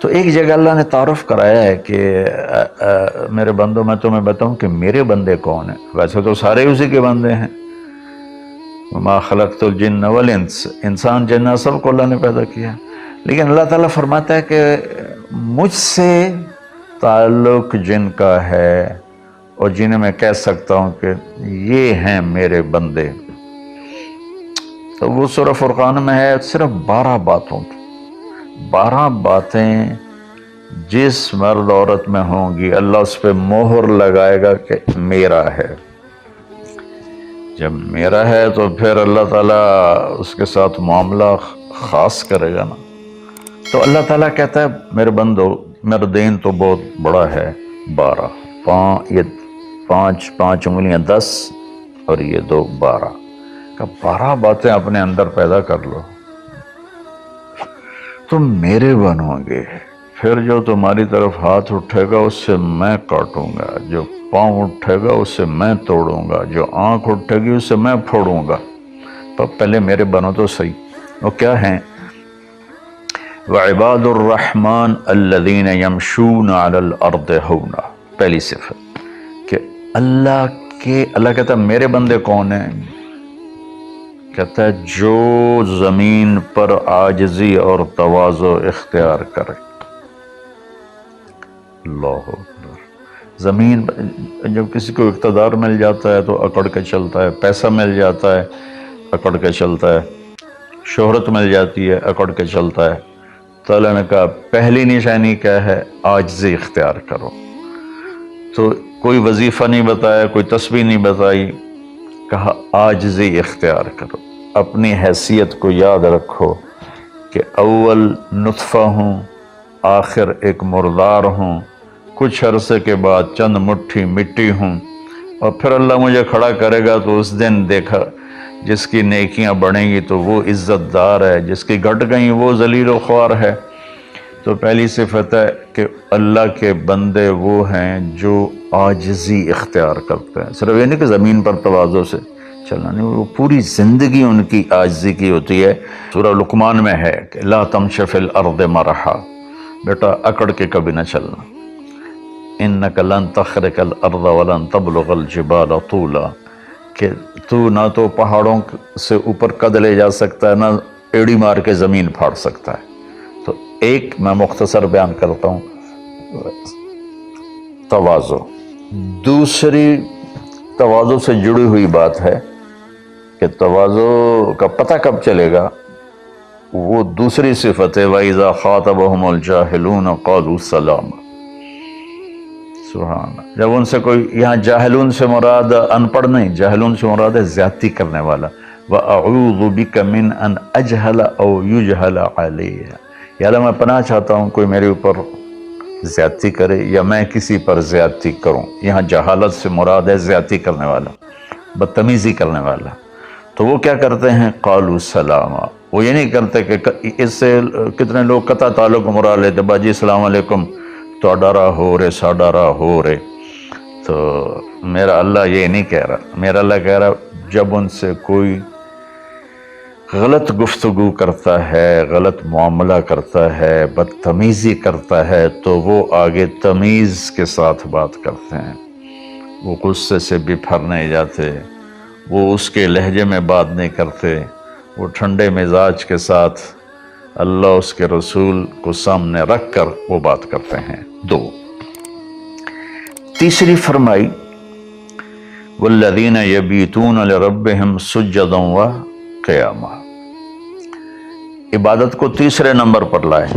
تو ایک جگہ اللہ نے تعارف کرایا ہے کہ میرے بندوں میں تمہیں بتاؤں کہ میرے بندے کون ہیں. ویسے تو سارے اسی کے بندے ہیں. وما خلقت الجن والانس، انسان جنات سب کو اللہ نے پیدا کیا، لیکن اللہ تعالیٰ فرماتا ہے کہ مجھ سے تعلق جن کا ہے اور جنہیں میں کہہ سکتا ہوں کہ یہ ہیں میرے بندے، تو وہ سورہ فرقان میں ہے صرف 12 باتوں کی. 12 باتیں جس مرد عورت میں ہوں گی اللہ اس پہ مہر لگائے گا کہ میرا ہے. جب میرا ہے تو پھر اللہ تعالیٰ اس کے ساتھ معاملہ خاص کرے گا نا. تو اللہ تعالیٰ کہتا ہے میرے بندو میرا دین تو بہت بڑا ہے. 12 یہ 5 انگلیاں 10 اور یہ 2 12 کا 12 باتیں اپنے اندر پیدا کر لو، تم میرے بنو گے. پھر جو تمہاری طرف ہاتھ اٹھے گا اس سے میں کاٹوں گا، جو پاؤں اٹھے گا اس سے میں توڑوں گا، جو آنکھ اٹھے گی اس سے میں پھوڑوں گا. تو پہلے میرے بنو تو صحیح. وہ کیا ہیں؟ وَعِبَادُ الرَّحْمَنِ الَّذِينَ يَمْشُونَ عَلَى الْأَرْضِ هَوْنًا. پہلی صفت کہ اللہ کہتا ہے میرے بندے کون ہیں؟ کہتا ہے جو زمین پر عاجزی اور تواضع اختیار کرے. اللہ اکبر. زمین جب کسی کو اقتدار مل جاتا ہے تو اکڑ کے چلتا ہے، پیسہ مل جاتا ہے اکڑ کے چلتا ہے، شہرت مل جاتی ہے اکڑ کے چلتا ہے. تو اللہ نے کہا پہلی نشانی کیا ہے؟ عاجزی اختیار کرو. تو کوئی وظیفہ نہیں بتایا، کوئی تسبیح نہیں بتائی، کہا عاجزی اختیار کرو. اپنی حیثیت کو یاد رکھو کہ اول نطفہ ہوں، آخر ایک مردار ہوں، کچھ عرصے کے بعد چند مٹھی مٹی ہوں، اور پھر اللہ مجھے کھڑا کرے گا تو اس دن دیکھا جس کی نیکیاں بڑھیں گی تو وہ عزت دار ہے، جس کی گھٹ گئیں وہ ذلیل و خوار ہے. تو پہلی صفت ہے کہ اللہ کے بندے وہ ہیں جو عاجزی اختیار کرتے ہیں. صرف یہ نہیں کہ زمین پر تواضع سے چلنا نہیں، وہ پوری زندگی ان کی عاجزی کی ہوتی ہے. سورہ لقمان میں ہے کہ لا تمش فی الارض مرحا، بیٹا اکڑ کے کبھی نہ چلنا. انک لن تخرق الارض ولن تبلغ الجبال طولا، کہ تو نہ تو پہاڑوں سے اوپر قد لے جا سکتا ہے، نہ ایڑی مار کے زمین پھاڑ سکتا ہے. تو ایک میں مختصر بیان کرتا ہوں تواضع. دوسری تواضع سے جڑی ہوئی بات ہے کہ تواضع کا پتہ کب چلے گا؟ وہ دوسری صفت ہے وَإِذَا خَاطَبَهُمُ الْجَاهِلُونَ قَالُوا سَلَامًا. سبحان اللہ. جب ان سے کوئی، یہاں جاہلون سے مراد ان پڑھ نہیں، جاہلون سے مراد ہے زیادتی کرنے والا. وَأَعُوذُ بِكَ مِنْ أَنْ أَجْهَلَ أَوْ يُجْهَلَ عَلَيَّ. یا اللہ میں پناہ چاہتا ہوں کوئی میرے اوپر زیادتی کرے یا میں کسی پر زیادتی کروں. یہاں جہالت سے مراد ہے زیادتی کرنے والا، بدتمیزی کرنے والا. تو وہ کیا کرتے ہیں؟ قالوا سلاما. وہ یہ نہیں کرتے کہ اس سے کتنے لوگ قطع تعلق مراد لیتے، باجی السلام علیکم تو ڈرا ہو رے سا ڈرا ہو رے. تو میرا اللہ یہ نہیں کہہ رہا. میرا اللہ کہہ رہا جب ان سے کوئی غلط گفتگو کرتا ہے، غلط معاملہ کرتا ہے، بدتمیزی کرتا ہے تو وہ آگے تمیز کے ساتھ بات کرتے ہیں. وہ غصے سے بپھر نہیں جاتے، وہ اس کے لہجے میں بات نہیں کرتے، وہ ٹھنڈے مزاج کے ساتھ اللہ اس کے رسول کو سامنے رکھ کر وہ بات کرتے ہیں. 2. تیسری فرمائی والذین یبیتون لربہم سجدا وقیاما. عبادت کو تیسرے نمبر پر لائے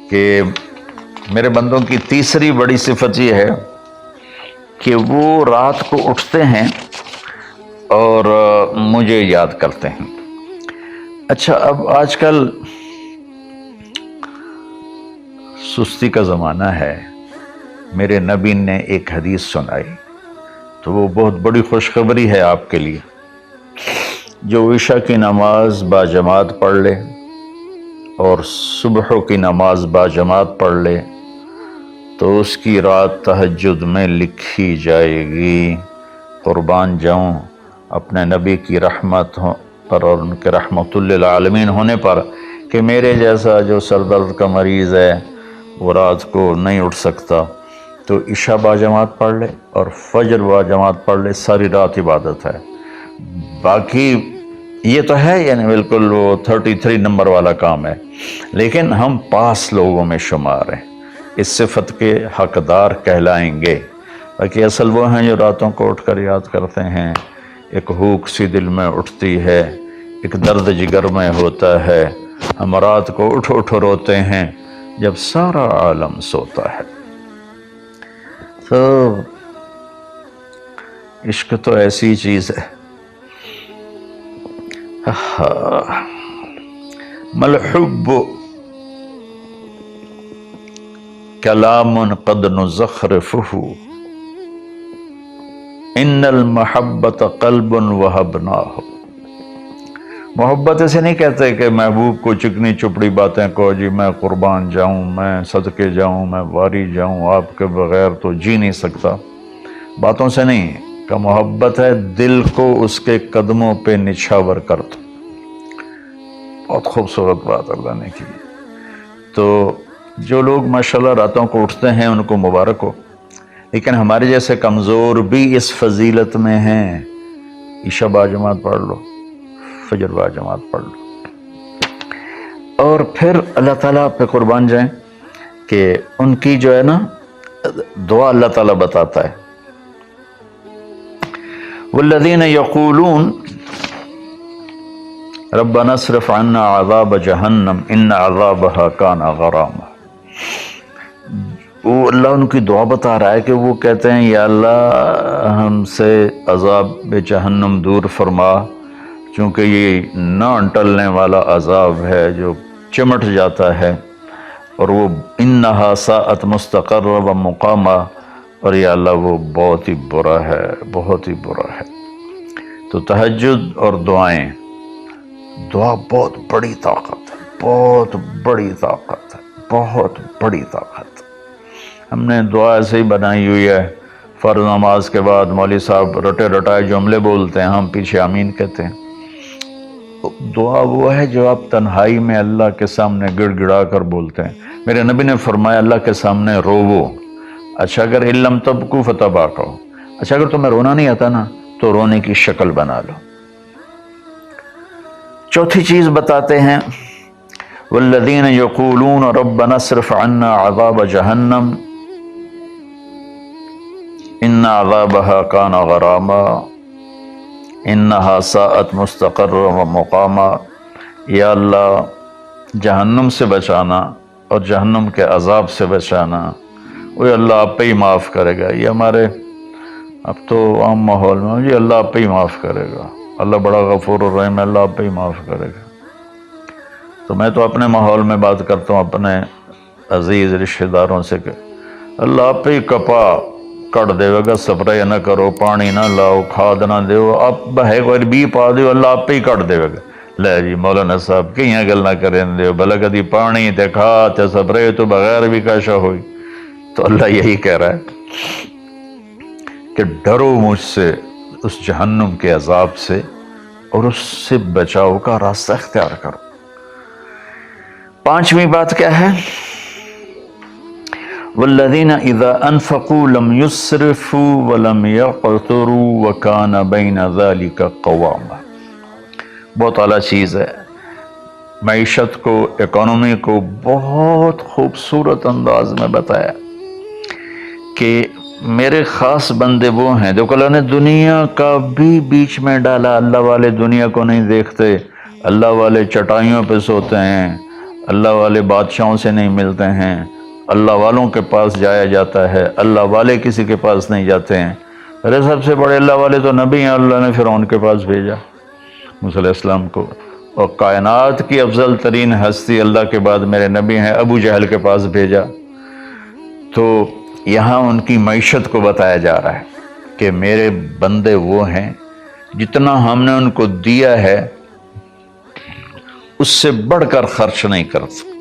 کہ میرے بندوں کی تیسری بڑی صفت یہ ہے کہ وہ رات کو اٹھتے ہیں اور مجھے یاد کرتے ہیں. اچھا اب آج کل سستی کا زمانہ ہے. میرے نبی نے ایک حدیث سنائی تو وہ بہت بڑی خوشخبری ہے آپ کے لیے. جو عشاء کی نماز با جماعت پڑھ لے اور صبح کی نماز با جماعت پڑھ لے تو اس کی رات تہجد میں لکھی جائے گی. قربان جاؤں اپنے نبی کی رحمت پر اور ان کے رحمت للعالمین ہونے پر کہ میرے جیسا جو سر درد کا مریض ہے وہ رات کو نہیں اٹھ سکتا تو عشاء با جماعت پڑھ لے اور فجر با جماعت پڑھ لے، ساری رات عبادت ہے۔ باقی یہ تو ہے یعنی بالکل وہ 33 نمبر والا کام ہے، لیکن ہم پاس لوگوں میں شمار ہیں، اس صفت کے حقدار کہلائیں گے۔ باقی اصل وہ ہیں جو راتوں کو اٹھ کر یاد کرتے ہیں، ایک ہوک سی دل میں اٹھتی ہے، ایک درد جگر میں ہوتا ہے، ہم رات کو اٹھ اٹھ روتے ہیں جب سارا عالم سوتا ہے۔ تو عشق تو ایسی چیز ہے۔ ملحب کلام قد نزخرفہ ان المحبت قلب وہبناہ۔ محبت اسے نہیں کہتے کہ محبوب کو چکنی چپڑی باتیں کہو، جی میں قربان جاؤں، میں صدقے جاؤں، میں واری جاؤں، آپ کے بغیر تو جی نہیں سکتا، باتوں سے نہیں کہ محبت ہے دل کو اس کے قدموں پہ نچھاور کر دو۔ بہت خوبصورت بات اللہ نے کی۔ تو جو لوگ ماشاءاللہ راتوں کو اٹھتے ہیں ان کو مبارک ہو، لیکن ہمارے جیسے کمزور بھی اس فضیلت میں ہیں۔ عشاء با جماعت پڑھ لو، فجر با جماعت پڑھ لو، اور پھر اللہ تعالیٰ پہ قربان جائیں کہ ان کی جو ہے نا دعا اللہ تعالیٰ بتاتا ہے، والذین یقولون ربنا اصرف عنا عذاب جہنم ان عذابها کان غراما۔ وہ اللہ ان کی دعا بتا رہا ہے کہ وہ کہتے ہیں یا اللہ ہم سے عذاب جہنم دور فرما، چونکہ یہ نہ ٹلنے والا عذاب ہے جو چمٹ جاتا ہے، اور وہ انہا ساءت مستقرا و مقاما، اور یا اللہ وہ بہت ہی برا ہے، بہت ہی برا ہے۔ تو تہجد اور دعائیں، دعا بہت بڑی طاقت ہے، بہت بڑی طاقت ہے، بہت بڑی طاقت۔ ہم نے دعا ایسے ہی بنائی ہوئی ہے، فرض نماز کے بعد مولوی صاحب رٹے رٹائے جملے بولتے ہیں، ہم پیچھے آمین کہتے ہیں۔ دعا وہ ہے جو آپ تنہائی میں اللہ کے سامنے گڑ گڑا کر بولتے ہیں۔ میرے نبی نے فرمایا اللہ کے سامنے روو، اچھا اگر علم تبکو فتباکو، اچھا اگر تمہیں رونا نہیں آتا نا تو رونے کی شکل بنا لو۔ چوتھی چیز بتاتے ہیں، والذین یقولون ربنا اصرف عنا عذاب جہنم ان عذابها کان غراما انہا ساءت مستقرا و مقاما۔ یا اللہ جہنم سے بچانا اور جہنم کے عذاب سے بچانا، وہ اللہ آپ پہ ہی معاف کرے گا۔ یہ ہمارے اب تو عام ماحول میں جی اللہ آپ پہ ہی معاف کرے گا، اللہ بڑا غفور الرحیم ہے، اللہ آپ پہ ہی معاف کرے گا۔ تو میں تو اپنے ماحول میں بات کرتا ہوں اپنے عزیز رشتہ داروں سے کہ اللہ آپ پہ ہی کپا کٹ دے گا، سپرے نہ کرو، پانی نہ لاؤ، کھاد نہ دیو، آپ ہے کوئی بھی پا دیو، اللہ آپ پہ ہی کٹ دے گا۔ لے جی مولانا صاحب کہیں گل نہ کریں دیو، بھلا کدی پانی تے کھاد تے سپرے تو بغیر بھی کاشا ہوئی۔ تو اللہ یہی کہہ رہا ہے کہ ڈرو مجھ سے اس جہنم کے عذاب سے اور اس سے بچاؤ کا راستہ اختیار کرو۔ پانچویں بات کیا ہے؟ والذین اذا انفقوا لم یسرفوا ولم یقتروا وکان بین ذلک قواما۔ بہت اعلیٰ چیز ہے، معیشت کو، اکانومی کو بہت خوبصورت انداز میں بتایا کہ میرے خاص بندے وہ ہیں، دیکھو اللہ نے دنیا کا بھی بیچ میں ڈالا۔ اللہ والے دنیا کو نہیں دیکھتے، اللہ والے چٹائیوں پہ سوتے ہیں، اللہ والے بادشاہوں سے نہیں ملتے ہیں، اللہ والوں کے پاس جایا جاتا ہے، اللہ والے کسی کے پاس نہیں جاتے ہیں۔ ارے سب سے بڑے اللہ والے تو نبی ہیں، اللہ نے فرعون کے پاس بھیجا موسیٰ علیہ السلام کو، اور کائنات کی افضل ترین ہستی اللہ کے بعد میرے نبی ہیں، ابو جہل کے پاس بھیجا۔ تو یہاں ان کی معیشت کو بتایا جا رہا ہے کہ میرے بندے وہ ہیں جتنا ہم نے ان کو دیا ہے اس سے بڑھ کر خرچ نہیں کرتے۔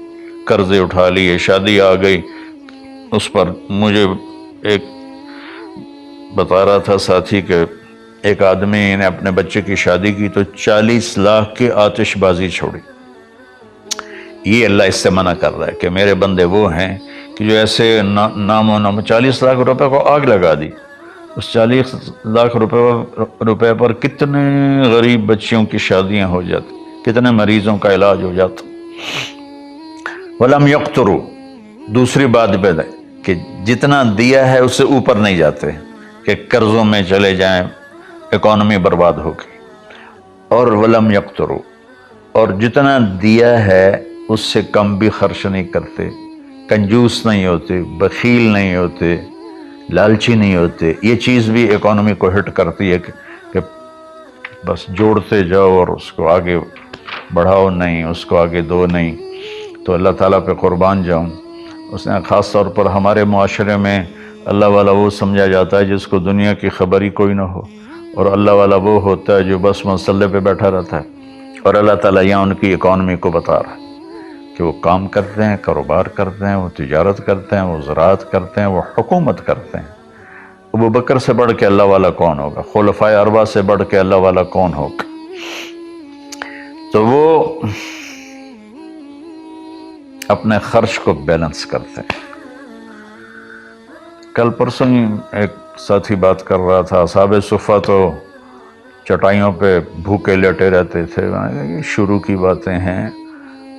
قرضے اٹھا لیے، شادی آ گئی، اس پر مجھے ایک بتا رہا تھا ساتھی کہ ایک آدمی نے اپنے بچے کی شادی کی تو 40 لاکھ کی آتش بازی چھوڑی۔ یہ اللہ اس سے منع کر رہا ہے کہ میرے بندے وہ ہیں کہ جو ایسے نام و نام 40 لاکھ روپے کو آگ لگا دی، اس 40 لاکھ روپے پر کتنے غریب بچیوں کی شادیاں ہو جاتی، کتنے مریضوں کا علاج ہو جاتا۔ وَلَمْ يَقْتُرُوا، دوسری بات پہ ہے کہ جتنا دیا ہے اس سے اوپر نہیں جاتے کہ قرضوں میں چلے جائیں، اکانومی برباد ہوگی۔ اور وَلَمْ يَقْتُرُوا، اور جتنا دیا ہے اس سے کم بھی خرچ نہیں کرتے، کنجوس نہیں ہوتے، بخیل نہیں ہوتے، لالچی نہیں ہوتے۔ یہ چیز بھی اکانومی کو ہٹ کرتی ہے کہ بس جوڑتے جاؤ اور اس کو آگے بڑھاؤ نہیں، اس کو آگے دو نہیں۔ تو اللہ تعالیٰ پہ قربان جاؤں، اس نے خاص طور پر ہمارے معاشرے میں اللہ والا وہ سمجھا جاتا ہے جس کو دنیا کی خبر ہی کوئی نہ ہو، اور اللہ والا وہ ہوتا ہے جو بس مسلح پہ بیٹھا رہتا ہے۔ اور اللہ تعالیٰ یہاں ان کی اکانومی کو بتا رہا ہے کہ وہ کام کرتے ہیں، کاروبار کرتے ہیں، وہ تجارت کرتے ہیں، وہ زراعت کرتے ہیں، وہ حکومت کرتے ہیں۔ ابو بکر سے بڑھ کے اللہ والا کون ہوگا؟ خلفائے اربعہ سے بڑھ کے اللہ والا کون ہوگا؟ تو وہ اپنے خرچ کو بیلنس کرتے ہیں۔ کل پرسوں ہی ایک ساتھی بات کر رہا تھا، اصحاب صفہ تو چٹائیوں پہ بھوکے لیٹے رہتے تھے۔ یہ شروع کی باتیں ہیں۔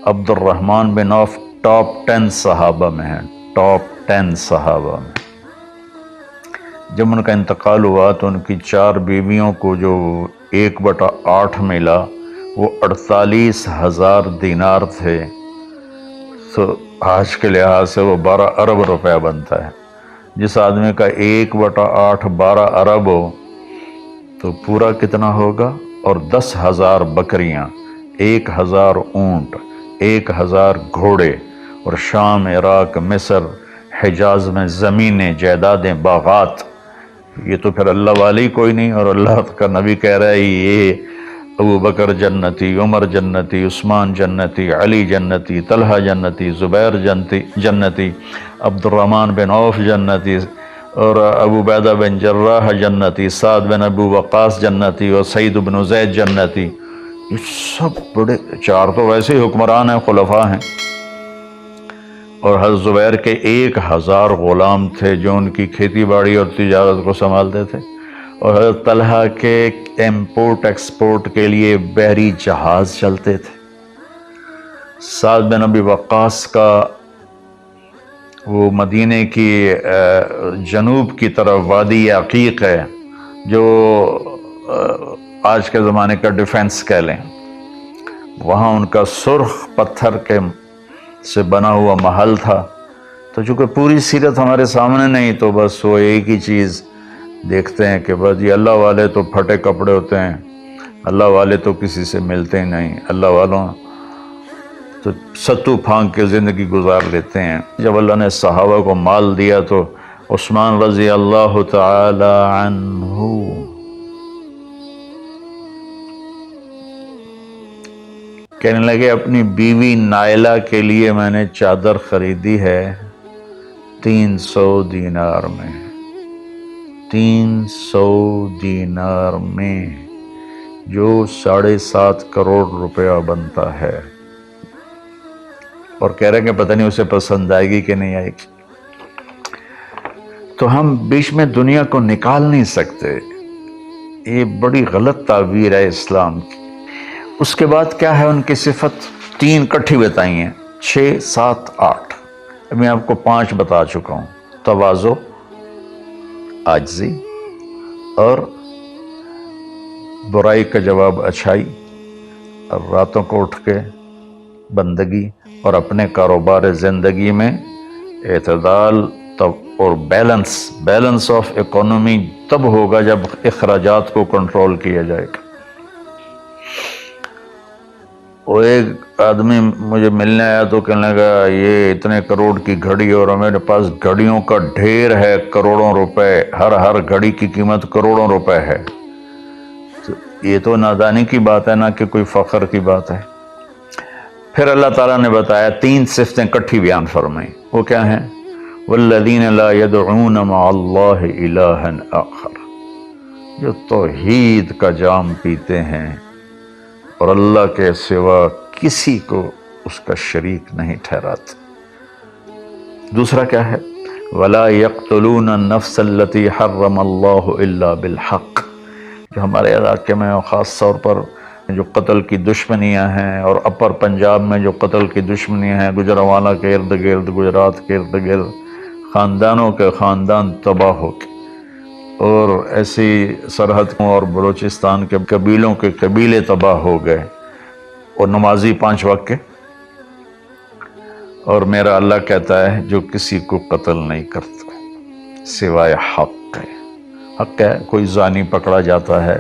عبد الرحمن بن عوف ٹاپ 10 صحابہ میں ہیں، ٹاپ 10 صحابہ میں۔ جب ان کا انتقال ہوا تو ان کی 4 بیویوں کو جو 1/8 ملا وہ 48,000 دینار تھے، تو آج کے لحاظ سے وہ 12 ارب روپیہ بنتا ہے۔ جس آدمی کا 1/8 12 ارب ہو تو پورا کتنا ہوگا؟ اور 10,000 بکریاں، 1,000 اونٹ، 1,000 گھوڑے، اور شام، عراق، مصر، حجاز میں زمینیں، جائیدادیں، باغات۔ یہ تو پھر اللہ والی کوئی نہیں، اور اللہ کا نبی کہہ رہا ہے یہ ابو بکر جنتی، عمر جنتی، عثمان جنتی، علی جنتی، طلحہ جنتی، زبیر جنتی، عبد الرحمن بن عوف جنتی، اور ابو عبیدہ بن جراح جنتی، سعد بن ابو وقاص جنتی، اور سعید بن زید جنتی۔ یہ سب بڑے، 4 تو ویسے ہی حکمران ہیں، خلفاء ہیں۔ اور حضرت زبیر کے 1,000 غلام تھے جو ان کی کھیتی باڑی اور تجارت کو سنبھالتے تھے، اور حضرت طلحہ کے امپورٹ ایکسپورٹ کے لیے بحری جہاز چلتے تھے۔ سعد بن ابی وقاص کا وہ مدینے کی جنوب کی طرف وادی عقیق ہے، جو آج کے زمانے کا ڈیفنس کہہ لیں، وہاں ان کا سرخ پتھر کے سے بنا ہوا محل تھا۔ تو چونکہ پوری سیرت ہمارے سامنے نہیں، تو بس وہ ایک ہی چیز دیکھتے ہیں کہ بس یہ اللہ والے تو پھٹے کپڑے ہوتے ہیں، اللہ والے تو کسی سے ملتے ہی نہیں، اللہ والوں تو ستو پھانک کے زندگی گزار لیتے ہیں۔ جب اللہ نے صحابہ کو مال دیا تو عثمان رضی اللہ تعالی عنہ کہنے لگے اپنی بیوی نائلہ کے لیے میں نے چادر خریدی ہے 300 دینار میں، 300 دینار میں، جو 7.5 کروڑ روپیہ بنتا ہے۔ اور کہہ رہے ہیں کہ پتہ نہیں اسے پسند آئے گی کہ نہیں آئے گی۔ تو ہم بیچ میں دنیا کو نکال نہیں سکتے، یہ بڑی غلط تعبیر ہے اسلام کی۔ اس کے بعد کیا ہے ان کی صفت؟ 3 کٹھی بتائی ہیں، 6، 7، 8۔ اب میں آپ کو 5 بتا چکا ہوں۔ تواضع، عاجزی، اور برائی کا جواب اچھائی، اور راتوں کو اٹھ کے بندگی، اور اپنے کاروبار زندگی میں اعتدال اور بیلنس آف اکانومی تب ہوگا جب اخراجات کو کنٹرول کیا جائے گا۔ وہ ایک آدمی مجھے ملنے آیا تو کہنے لگا یہ اتنے کروڑ کی گھڑی، اور میرے پاس گھڑیوں کا ڈھیر ہے، کروڑوں روپے، ہر گھڑی کی قیمت کروڑوں روپے ہے۔ تو یہ تو نادانی کی بات ہے، نہ کہ کوئی فخر کی بات ہے۔ پھر اللہ تعالیٰ نے بتایا 3 صفتیں کٹھی بیان فرمائیں، وہ کیا ہیں؟ والذین لا يدعون مع اللہ الہا آخر، جو توحید کا جام پیتے ہیں اور اللہ کے سوا کسی کو اس کا شریک نہیں ٹھہراتے۔ دوسرا کیا ہے؟ وَلَا يَقْتُلُونَ النَّفْسَ الَّتِي حَرَّمَ اللَّهُ إِلَّا بِالْحَقِّ، جو ہمارے علاقے میں خاص طور پر جو قتل کی دشمنیاں ہیں، اور اپر پنجاب میں جو قتل کی دشمنیاں ہیں، گجرانوالہ کے ارد گرد، گجرات کے ارد گرد خاندانوں کے خاندان تباہ ہو گئے، اور ایسی سرحد اور بلوچستان کے قبیلوں کے قبیلے تباہ ہو گئے، اور نمازی 5 وقت کے، اور میرا اللہ کہتا ہے جو کسی کو قتل نہیں کرتا سوائے حق ہے۔ حق ہے، کوئی زانی پکڑا جاتا ہے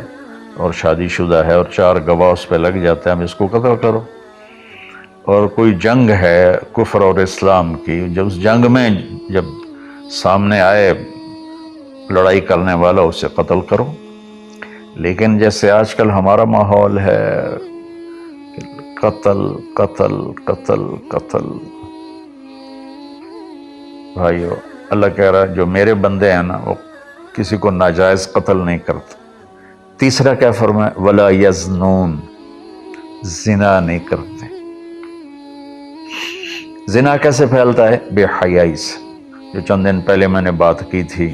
اور شادی شدہ ہے اور 4 گواہ اس پہ لگ جاتے ہیں، ہم اس کو قتل کرو۔ اور کوئی جنگ ہے کفر اور اسلام کی، جب اس جنگ میں جب سامنے آئے لڑائی کرنے والا اسے قتل کرو۔ لیکن جیسے آج کل ہمارا ماحول ہے، قتل قتل قتل قتل، بھائیو اللہ کہہ رہا ہے جو میرے بندے ہیں نا وہ کسی کو ناجائز قتل نہیں کرتے۔ تیسرا کیا فرمایا؟ وَلَا يَزْنُونَ، زنا نہیں کرتے۔ زنا کیسے پھیلتا ہے؟ بے حیائی سے، جو چند دن پہلے میں نے بات کی تھی،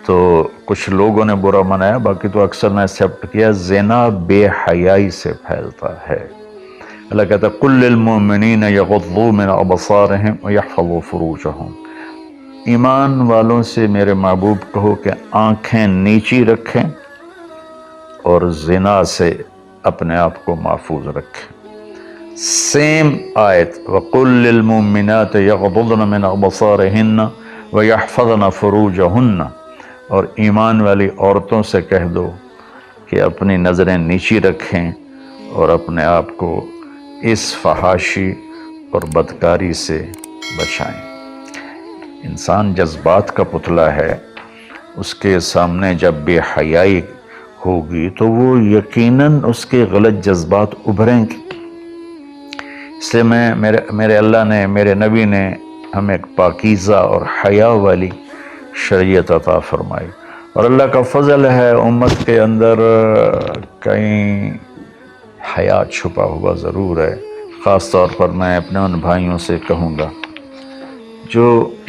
تو کچھ لوگوں نے برا منایا، باقی تو اکثر نے ایکسیپٹ کیا، زنا بے حیائی سے پھیلتا ہے۔ اللہ کہتا ہے قُلْ لِلْمُؤْمِنِينَ يَغُضُّوا مِنْ أَبْصَارِهِمْ وَيَحْفَظُوا فُرُوجَهُمْ، ایمان والوں سے میرے محبوب کہو کہ آنکھیں نیچی رکھیں اور زنا سے اپنے آپ کو محفوظ رکھیں۔ سیم آیت وَقُلْ لِلْمُؤْمِنَاتِ يَغْضُضْنَ مِنْ أَبْصَارِهِنَّ وَيَحْفَظْنَ فُرُوجَهُنَّ، اور ایمان والی عورتوں سے کہہ دو کہ اپنی نظریں نیچی رکھیں اور اپنے آپ کو اس فحاشی اور بدکاری سے بچائیں۔ انسان جذبات کا پتلا ہے، اس کے سامنے جب بے حیائی ہوگی تو وہ یقیناً اس کے غلط جذبات ابھریں گے۔ اس لیے میرے اللہ نے، میرے نبی نے ہمیں ایک پاکیزہ اور حیا والی شریعت عطا فرمائی، اور اللہ کا فضل ہے امت کے اندر کہیں حیا چھپا ہوا ضرور ہے۔ خاص طور پر میں اپنے ان بھائیوں سے کہوں گا جو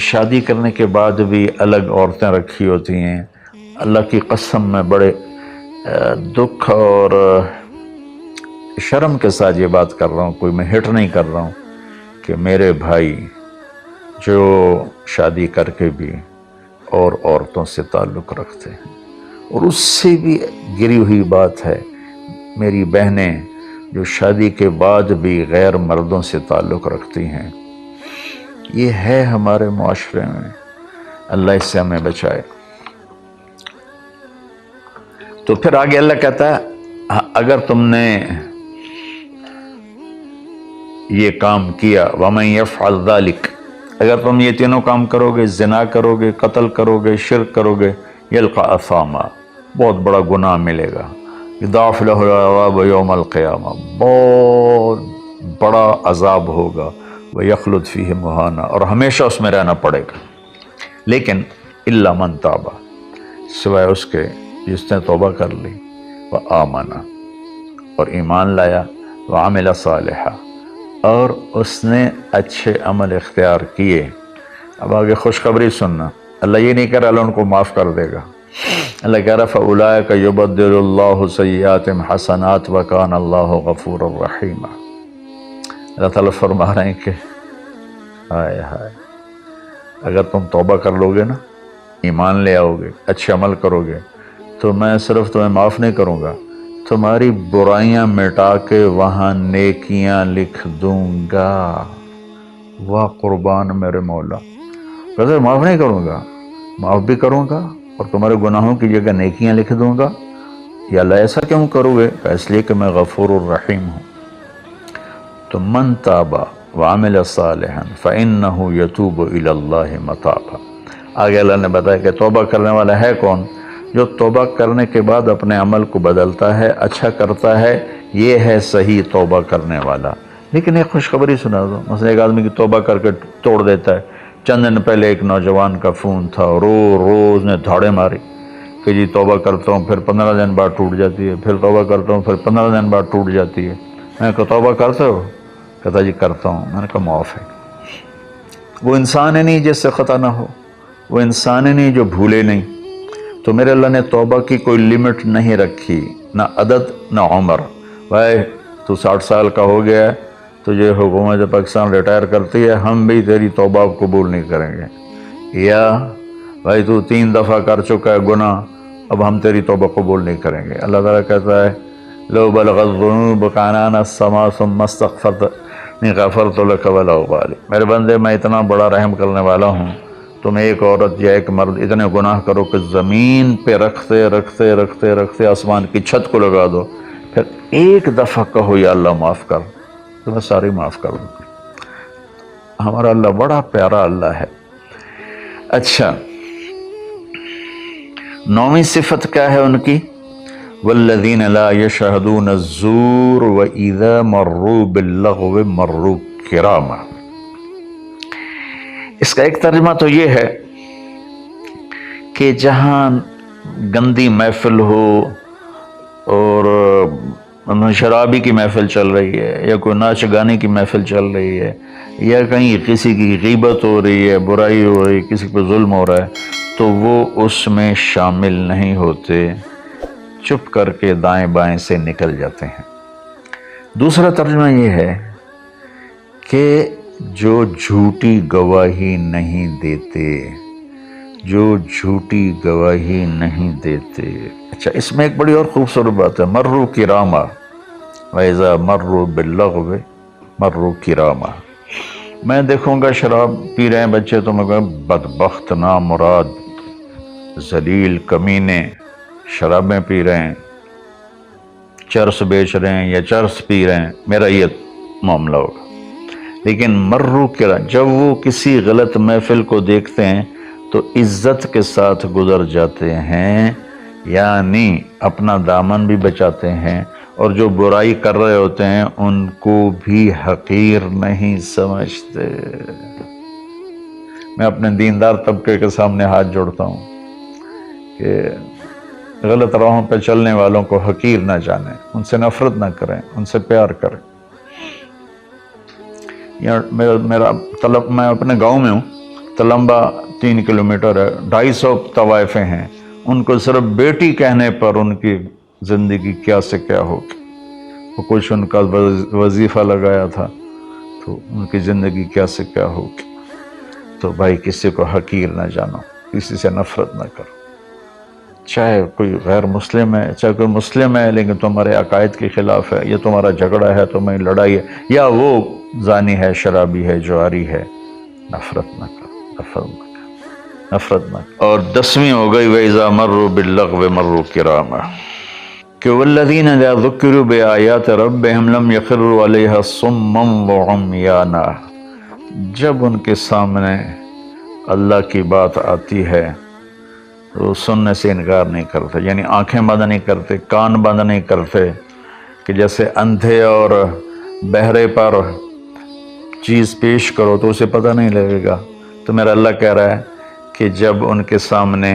شادی کرنے کے بعد بھی الگ عورتیں رکھی ہوتی ہیں، اللہ کی قسم میں بڑے دکھ اور شرم کے ساتھ یہ بات کر رہا ہوں، کوئی میں ہٹ نہیں کر رہا ہوں، کہ میرے بھائی جو شادی کر کے بھی اور عورتوں سے تعلق رکھتے ہیں، اور اس سے بھی گری ہوئی بات ہے میری بہنیں جو شادی کے بعد بھی غیر مردوں سے تعلق رکھتی ہیں، یہ ہے ہمارے معاشرے میں، اللہ اس سے ہمیں بچائے۔ تو پھر آگے اللہ کہتا ہے اگر تم نے یہ کام کیا وَمَن يَفْعَلْ ذَلِكَ، اگر تم یہ تینوں کام کرو گے، زنا کرو گے، قتل کرو گے، شرک کرو گے، يَلْقَ أَثَامًا، بہت بڑا گناہ ملے گا، يُضَاعَفْ لَهُ الْعَذَابُ يَوْمَ الْقِيَامَةِ، بہت بڑا عذاب ہوگا، وَيَخْلُدْ فِيهِ مُهَانًا، اور ہمیشہ اس میں رہنا پڑے گا۔ لیکن إِلَّا مَن تَابَ، سوائے اس کے جس نے توبہ کر لی، وَآمَنَ، اور ایمان لایا، وَعَمِلَ صَالِحًا، اور اس نے اچھے عمل اختیار کیے۔ اب آگے خوشخبری سننا، اللہ یہ نہیں کہہ رہا اللہ ان کو معاف کر دے گا، اللہ کہہ رہا فَأُولَٰئِكَ يُبَدِّلُ اللَّهُ سَيِّئَاتِهِمْ حَسَنَاتٍ وَكَانَ اللَّهُ غَفُورًا رَحِيمًا۔ اللہ تعالیٰ فرما رہے ہیں کہ ہائے ہائے، اگر تم توبہ کر لو گے نا، ایمان لے آؤ گے، اچھے عمل کرو گے، تو میں صرف تمہیں معاف نہیں کروں گا، تمہاری برائیاں مٹا کے وہاں نیکیاں لکھ دوں گا۔ واہ قربان میرے مولا، کہتے معاف نہیں کروں گا، معاف بھی کروں گا اور تمہارے گناہوں کی جگہ نیکیاں لکھ دوں گا۔ یا اللہ ایسا کیوں کرو گے؟ اس لیے کہ میں غفور الرحیم ہوں۔ تو من تاب وعمل صالحا فإنه يتوب إلى الله متابا، آگے اللہ نے بتایا کہ توبہ کرنے والا ہے کون؟ جو توبہ کرنے کے بعد اپنے عمل کو بدلتا ہے، اچھا کرتا ہے، یہ ہے صحیح توبہ کرنے والا۔ لیکن ایک خوشخبری سنا دو، مثلا ایک آدمی کی توبہ کر کے توڑ دیتا ہے۔ چند دن پہلے ایک نوجوان کا فون تھا، روز نے دھاڑے ماری کہ جی توبہ کرتا ہوں، پھر 15 دن بعد ٹوٹ جاتی ہے، پھر توبہ کرتا ہوں، پھر 15 دن بعد ٹوٹ جاتی ہے۔ میں کہا توبہ کرتے ہو؟ کہتا جی کرتا ہوں. میں نے کہا معاف ہے. وہ انسان ہی نہیں جس سے خطا نہ ہو، وہ انسان ہی نہیں جو بھولے نہیں. تو میرے اللہ نے توبہ کی کوئی لمٹ نہیں رکھی، نہ عدد نہ عمر. بھائی تو 60 سال کا ہو گیا ہے، تجھے حکومت پاکستان ریٹائر کرتی ہے، ہم بھی تیری توبہ قبول نہیں کریں گے. یا بھائی تو 3 دفعہ کر چکا ہے گناہ، اب ہم تیری توبہ قبول نہیں کریں گے. اللہ تعالیٰ کہتا ہے لو بلغت الذنوب عنان السماء ثم استغفرتنی غفرت لک ولا ابالی. میرے بندے میں اتنا بڑا رحم کرنے والا ہوں، تم ایک عورت یا ایک مرد اتنے گناہ کرو کہ زمین پہ رکھتے رکھتے رکھتے رکھتے آسمان کی چھت کو لگا دو، پھر ایک دفعہ کہو یا اللہ معاف کر، تو میں ساری معاف کر دوں. ہمارا اللہ بڑا پیارا اللہ ہے. اچھا، 9ویں صفت کیا ہے ان کی؟ والذین لا یشہدون الزور واذا مروا باللغو مروا کراما. اس کا ایک ترجمہ تو یہ ہے کہ جہاں گندی محفل ہو اور شرابی کی محفل چل رہی ہے، یا کوئی ناچ گانے کی محفل چل رہی ہے، یا کہیں کسی کی غیبت ہو رہی ہے، برائی ہو رہی ہے، کسی پہ ظلم ہو رہا ہے، تو وہ اس میں شامل نہیں ہوتے، چپ کر کے دائیں بائیں سے نکل جاتے ہیں. دوسرا ترجمہ یہ ہے کہ جو جھوٹی گواہی نہیں دیتے، جو جھوٹی گواہی نہیں دیتے. اچھا، اس میں ایک بڑی اور خوبصورت بات ہے، مروا کراما وَإِذَا مَرُّوا بِاللَّغْوِ مَرُّوا کراما. میں دیکھوں گا شراب پی رہے ہیں بچے تو میں کہوں بدبخت، نامراد، ذلیل، کمینے، شرابیں پی رہے ہیں، چرس بیچ رہے ہیں یا چرس پی رہے ہیں، میرا یہ معاملہ ہوگا. لیکن مرو کرا، جب وہ کسی غلط محفل کو دیکھتے ہیں تو عزت کے ساتھ گزر جاتے ہیں، یعنی اپنا دامن بھی بچاتے ہیں، اور جو برائی کر رہے ہوتے ہیں ان کو بھی حقیر نہیں سمجھتے. میں اپنے دیندار طبقے کے سامنے ہاتھ جوڑتا ہوں کہ غلط راہوں پہ چلنے والوں کو حقیر نہ جانیں، ان سے نفرت نہ کریں، ان سے پیار کریں. میں اپنے گاؤں میں ہوں، تلمبا 3 کلومیٹر ہے، 250 طوائفیں ہیں. ان کو صرف بیٹی کہنے پر ان کی زندگی کیا سے کیا ہوگی. وہ کچھ ان کا وظیفہ لگایا تھا تو ان کی زندگی کیا سے کیا ہوگی. تو بھائی کسی کو حقیر نہ جانو، کسی سے نفرت نہ کرو، چاہے کوئی غیر مسلم ہے چاہے کوئی مسلم ہے، لیکن تمہارے عقائد کے خلاف ہے، یا تمہارا جھگڑا ہے، تمہاری لڑائی ہے، یا وہ زانی ہے، شرابی ہے، جواری ہے، نفرت نہ کرو، نفرت نہ کرو. اور 10ویں ہو گئی وَإِذَا مَرُّوا بِاللَّغْوِ مَرُّوا كِرَامًا، کہ وَالَّذِينَ إِذَا ذُكِّرُوا بِآيَاتِ رَبِّهِمْ لَمْ يَخِرُّوا عَلَيْهَا صُمًّا وَعُمْيَانًا. جب ان کے سامنے اللہ کی بات آتی ہے تو سننے سے انکار نہیں کرتے، یعنی آنکھیں بند نہیں کرتے، کان بند نہیں کرتے، کہ جیسے اندھے اور بہرے پر چیز پیش کرو تو اسے پتہ نہیں لگے گا. تو میرا اللہ کہہ رہا ہے کہ جب ان کے سامنے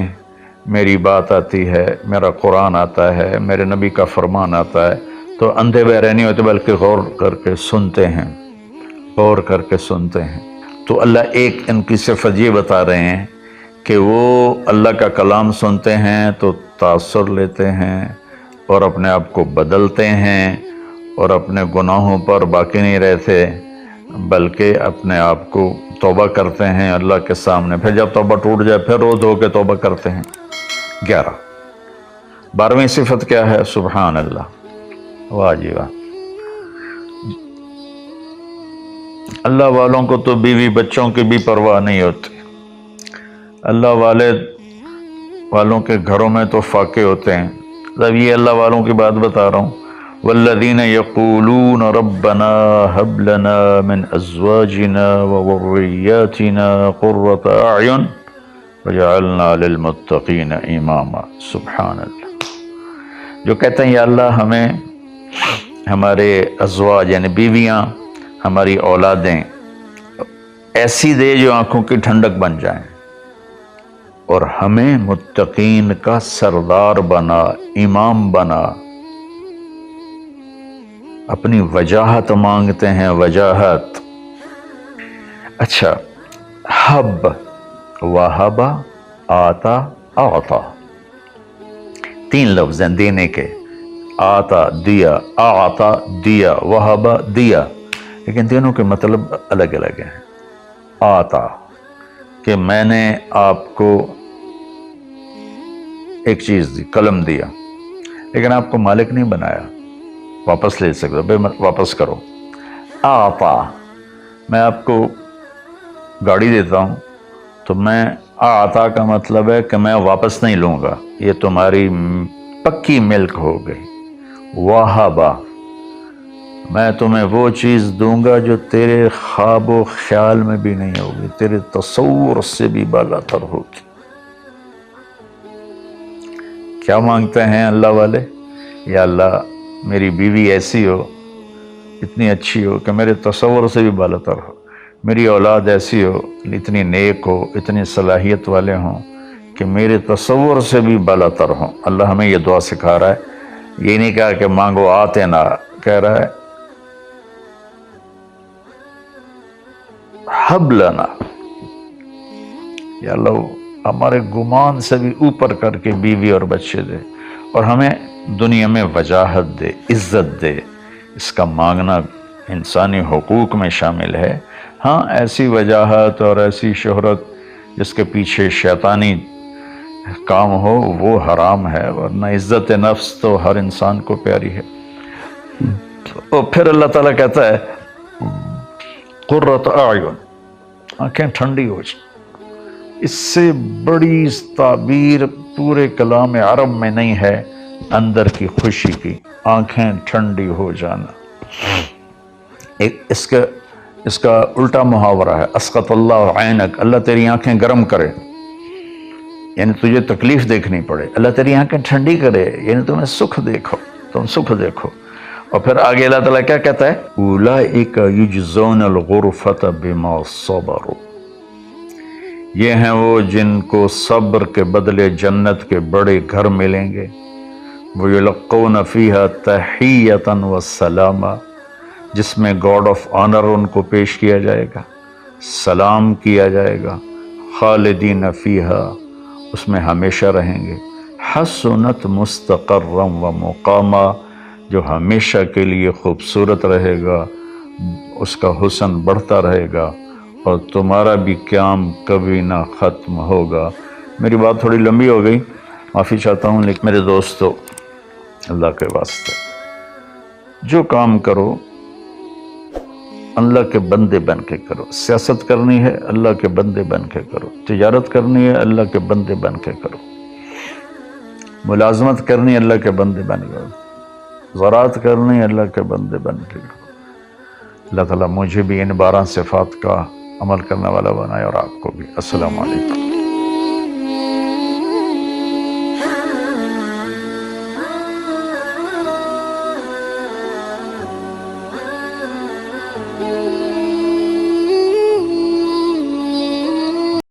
میری بات آتی ہے، میرا قرآن آتا ہے، میرے نبی کا فرمان آتا ہے، تو اندھے بہرے نہیں ہوتے بلکہ غور کر کے سنتے ہیں، غور کر کے سنتے ہیں. تو اللہ ایک ان کی صفت یہ بتا رہے ہیں کہ وہ اللہ کا کلام سنتے ہیں تو تاثر لیتے ہیں اور اپنے آپ کو بدلتے ہیں، اور اپنے گناہوں پر باقی نہیں رہتے بلکہ اپنے آپ کو توبہ کرتے ہیں اللہ کے سامنے. پھر جب توبہ ٹوٹ جائے پھر رو دھو کے توبہ کرتے ہیں. 12ویں صفت کیا ہے؟ سبحان اللہ، واہ جی واہ. اللہ والوں کو تو بیوی بچوں کی بھی پرواہ نہیں ہوتی. اللہ والوں کے گھروں میں تو فاقے ہوتے ہیں. جب یہ اللہ والوں کی بات بتا رہا ہوں، والذین یقولون ربنا هب لنا من ازواجنا وذریاتنا قرۃ اعین وجعلنا للمتقین اماما. سبحان اللہ. جو کہتے ہیں یا اللہ ہمیں ہمارے ازواج یعنی بیویاں، ہماری اولادیں ایسی دے جو آنکھوں کی ٹھنڈک بن جائیں، اور ہمیں متقین کا سردار بنا، امام بنا. اپنی وجاہت مانگتے ہیں، وجاہت۔ اچھا، حب، وہبا، آتا، اعطا، تین لفظ ہیں دینے کے، آتا دیا، اعطا دیا، وہبا دیا، لیکن تینوں کے مطلب الگ الگ ہیں۔ آتا کہ میں نے آپ کو ایک چیز دی، قلم دیا، لیکن آپ کو مالک نہیں بنایا، واپس لے سکتے بھائی واپس کرو۔ آتا، میں آپ کو گاڑی دیتا ہوں تو میں آتا کا مطلب ہے کہ میں واپس نہیں لوں گا، یہ تمہاری پکی ملک ہو گئی۔ وہبا، میں تمہیں وہ چیز دوں گا جو تیرے خواب و خیال میں بھی نہیں ہوگی، تیرے تصور سے بھی بالا تر ہوگی۔ کیا مانگتے ہیں اللہ والے؟ یا اللہ میری بیوی ایسی ہو، اتنی اچھی ہو کہ میرے تصور سے بھی بالا تر ہو، میری اولاد ایسی ہو، اتنی نیک ہو، اتنی صلاحیت والے ہوں کہ میرے تصور سے بھی بالا تر ہوں۔ اللہ ہمیں یہ دعا سکھا رہا ہے، یہ نہیں کہا کہ مانگو آتے نہ، کہہ رہا ہے حب لنا، یا اللہ ہمارے گمان سے بھی اوپر کر کے بیوی اور بچے دے، اور ہمیں دنیا میں وجاہت دے، عزت دے۔ اس کا مانگنا انسانی حقوق میں شامل ہے۔ ہاں، ایسی وجاہت اور ایسی شہرت جس کے پیچھے شیطانی کام ہو وہ حرام ہے، ورنہ عزت نفس تو ہر انسان کو پیاری ہے۔ اور پھر اللہ تعالیٰ کہتا ہے قرۃ اعین، آنکھیں ٹھنڈی ہو جائیں۔ اس سے بڑی تعبیر پورے کلام عرب میں نہیں ہے اندر کی خوشی کی، آنکھیں ٹھنڈی ہو جانا۔ اس کا الٹا محاورہ ہے اسقط اللہ عینک، اللہ تیری آنکھیں گرم کرے، یعنی تجھے تکلیف دیکھنی پڑے، اللہ تیری آنکھیں ٹھنڈی کرے، یعنی تمہیں سکھ دیکھو، تم سکھ دیکھو۔ اور پھر آگے اللہ تعالیٰ کیا کہتا ہے؟ اولئک یجزون الغرفۃ بما صبروا، یہ ہیں وہ جن کو صبر کے بدلے جنت کے بڑے گھر ملیں گے۔ وَيُلَقَّوْنَ فِيهَا تَحِيَّةً وَالسَّلَامًا، جس میں گاڈ آف آنر ان کو پیش کیا جائے گا، سلام کیا جائے گا۔ خالدین فیہا، اس میں ہمیشہ رہیں گے۔ حسنت مستقرا و مقاما، جو ہمیشہ کے لیے خوبصورت رہے گا، اس کا حسن بڑھتا رہے گا، اور تمہارا بھی قیام کبھی نہ ختم ہوگا۔ میری بات تھوڑی لمبی ہو گئی، معافی چاہتا ہوں، لیکن میرے دوستو اللہ کے واسطے جو کام کرو اللہ کے بندے بن کے کرو۔ سیاست کرنی ہے اللہ کے بندے بن کے کرو، تجارت کرنی ہے اللہ کے بندے بن کے کرو، ملازمت کرنی ہے اللہ کے بندے بن کے کرو، زراعت کرنی ہے اللہ کے بندے بن کے کرو۔ اللہ تعالیٰ مجھے بھی ان 12 صفات کا عمل کرنے والا بنائے اور آپ کو بھی۔ السلام علیکم۔